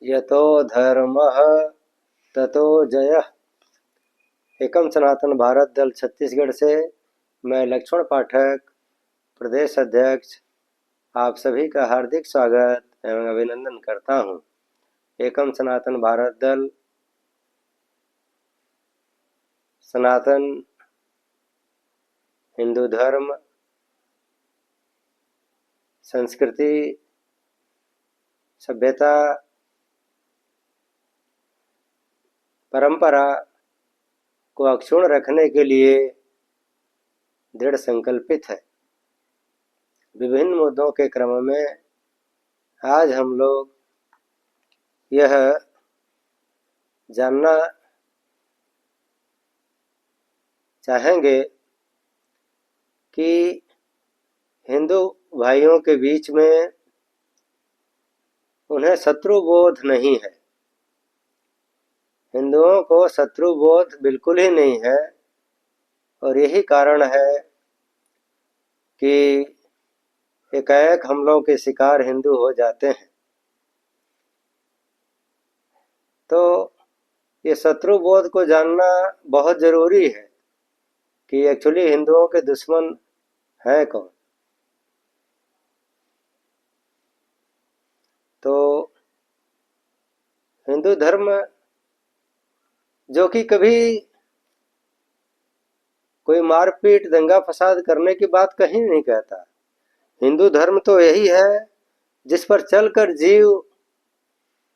यतो धर्मः ततो जयः। एकम सनातन भारत दल छत्तीसगढ़ से मैं लक्ष्मण पाठक, प्रदेश अध्यक्ष, आप सभी का हार्दिक स्वागत एवं अभिनंदन करता हूं। एकम सनातन भारत दल सनातन हिंदू धर्म, संस्कृति, सभ्यता, परंपरा को अक्षुण्ण रखने के लिए दृढ़ संकल्पित है। विभिन्न मुद्दों के क्रम में आज हम लोग यह जानना चाहेंगे कि हिंदू भाइयों के बीच में उन्हें शत्रुबोध नहीं है। हिंदुओं को शत्रुबोध बिल्कुल ही नहीं है और यही कारण है कि एकाएक हमलों के शिकार हिंदू हो जाते हैं। तो ये शत्रुबोध को जानना बहुत ज़रूरी है कि एक्चुअली हिंदुओं के दुश्मन हैं कौन। तो हिंदू धर्म जो कि कभी कोई मारपीट दंगा फसाद करने की बात कहीं नहीं कहता। हिंदू धर्म तो यही है जिस पर चलकर जीव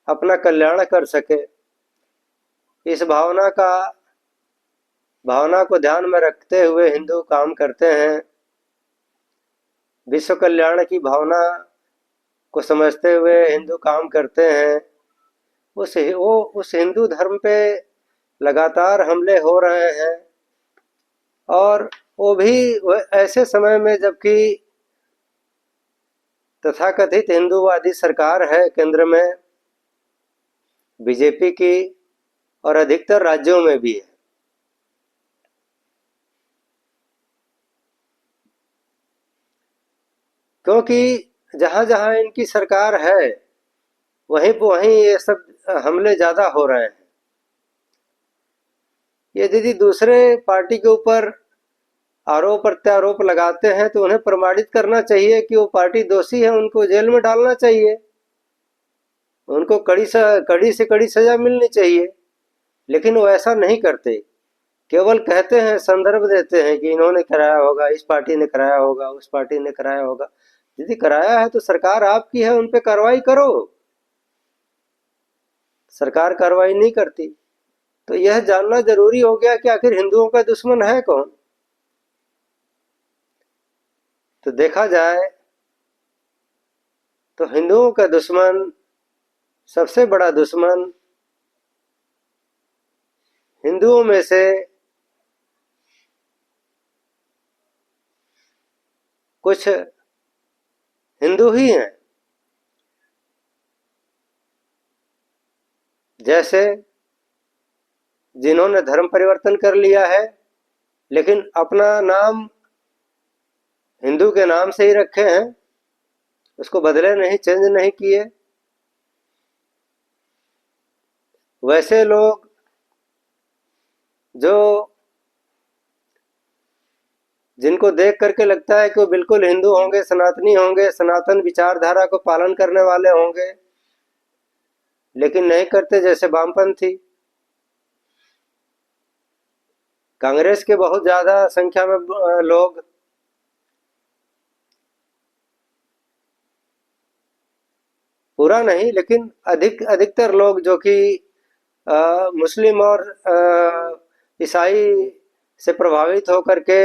अपना कल्याण कर सके। इस भावना को ध्यान में रखते हुए हिंदू काम करते हैं। विश्व कल्याण की भावना को समझते हुए हिंदू काम करते हैं। उस हिंदू धर्म पे लगातार हमले हो रहे हैं और वो भी ऐसे समय में जबकि तथाकथित हिंदूवादी सरकार है केंद्र में, बीजेपी की, और अधिकतर राज्यों में भी है। क्योंकि जहां जहां इनकी सरकार है वहीं वहीं ये सब हमले ज़्यादा हो रहे हैं। यदि दूसरे पार्टी के ऊपर आरोप प्रत्यारोप लगाते हैं तो उन्हें प्रमाणित करना चाहिए कि वो पार्टी दोषी है, उनको जेल में डालना चाहिए, उनको कड़ी से कड़ी सजा मिलनी चाहिए। लेकिन वो ऐसा नहीं करते, केवल कहते हैं, संदर्भ देते हैं कि इन्होंने कराया होगा, इस पार्टी ने कराया होगा, उस पार्टी ने कराया होगा। यदि कराया है तो सरकार आपकी है, उन पे कार्रवाई करो। सरकार कार्रवाई नहीं करती। तो यह जानना जरूरी हो गया कि आखिर हिंदुओं का दुश्मन है कौन। तो देखा जाए तो हिंदुओं का दुश्मन, सबसे बड़ा दुश्मन, हिंदुओं में से कुछ हिंदू ही हैं। जैसे जिन्होंने धर्म परिवर्तन कर लिया है लेकिन अपना नाम हिंदू के नाम से ही रखे हैं, उसको बदले नहीं, चेंज नहीं किए। वैसे लोग जो जिनको देख करके लगता है कि वो बिल्कुल हिंदू होंगे, सनातनी होंगे, सनातन विचारधारा को पालन करने वाले होंगे, लेकिन नहीं करते, जैसे वामपंथी। कांग्रेस के बहुत ज़्यादा संख्या में लोग पूरा नहीं लेकिन अधिकतर लोग जो कि मुस्लिम और ईसाई से प्रभावित होकर के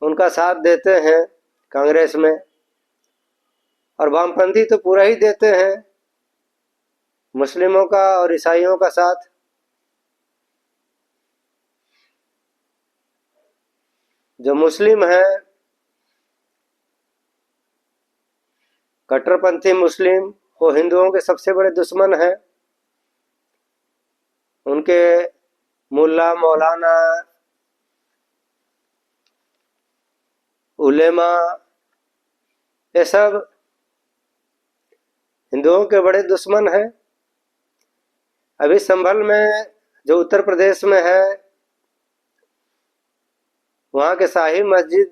उनका साथ देते हैं कांग्रेस में, और वामपंथी तो पूरा ही देते हैं मुस्लिमों का और ईसाइयों का साथ। जो मुस्लिम हैं, कट्टरपंथी मुस्लिम, वो हिंदुओं के सबसे बड़े दुश्मन हैं। उनके मुल्ला, मौलाना, उलेमा, ये सब हिंदुओं के बड़े दुश्मन हैं। अभी संभल में, जो उत्तर प्रदेश में है, वहाँ के शाही मस्जिद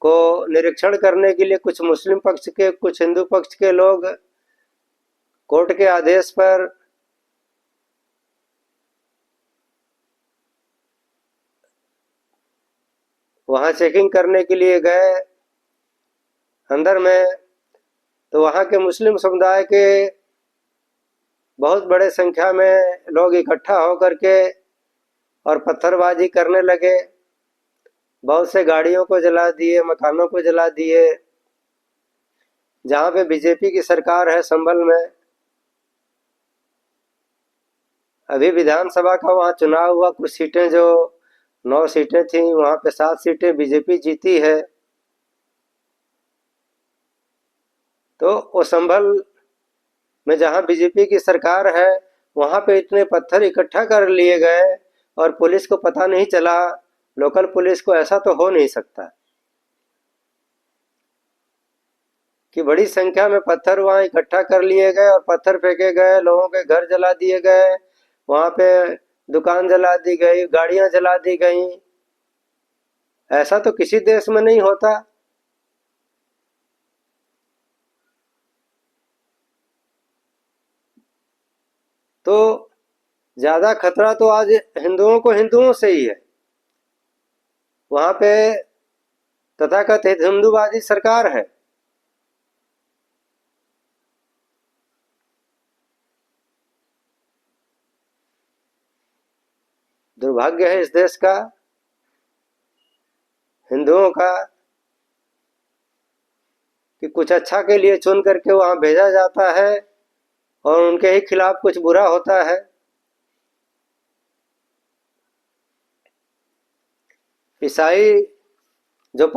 को निरीक्षण करने के लिए कुछ मुस्लिम पक्ष के, कुछ हिंदू पक्ष के लोग कोर्ट के आदेश पर वहाँ चेकिंग करने के लिए गए अंदर में। तो वहाँ के मुस्लिम समुदाय के बहुत बड़े संख्या में लोग इकट्ठा होकर के और पत्थरबाजी करने लगे। बहुत से गाड़ियों को जला दिए, मकानों को जला दिए। जहाँ पे बीजेपी की सरकार है संभल में, अभी विधानसभा का वहाँ चुनाव हुआ, कुछ सीटें जो 9 सीटें थी, वहाँ पे 7 सीटें बीजेपी जीती है। तो वो संभल में जहाँ बीजेपी की सरकार है, वहाँ पे इतने पत्थर इकट्ठा कर लिए गए और पुलिस को पता नहीं चला। लोकल पुलिस को ऐसा तो हो नहीं सकता कि बड़ी संख्या में पत्थर वहाँ इकट्ठा कर लिए गए और पत्थर फेंके गए, लोगों के घर जला दिए गए, वहाँ पे दुकान जला दी गई, गाड़ियाँ जला दी गई। ऐसा तो किसी देश में नहीं होता। तो ज़्यादा खतरा तो आज हिंदुओं को हिंदुओं से ही है। वहाँ पे तथाकथित हिंदूवादी सरकार है। दुर्भाग्य है इस देश का, हिंदुओं का, कि कुछ अच्छा के लिए चुन करके वहाँ भेजा जाता है और उनके ही खिलाफ कुछ बुरा होता है। ईसाई जो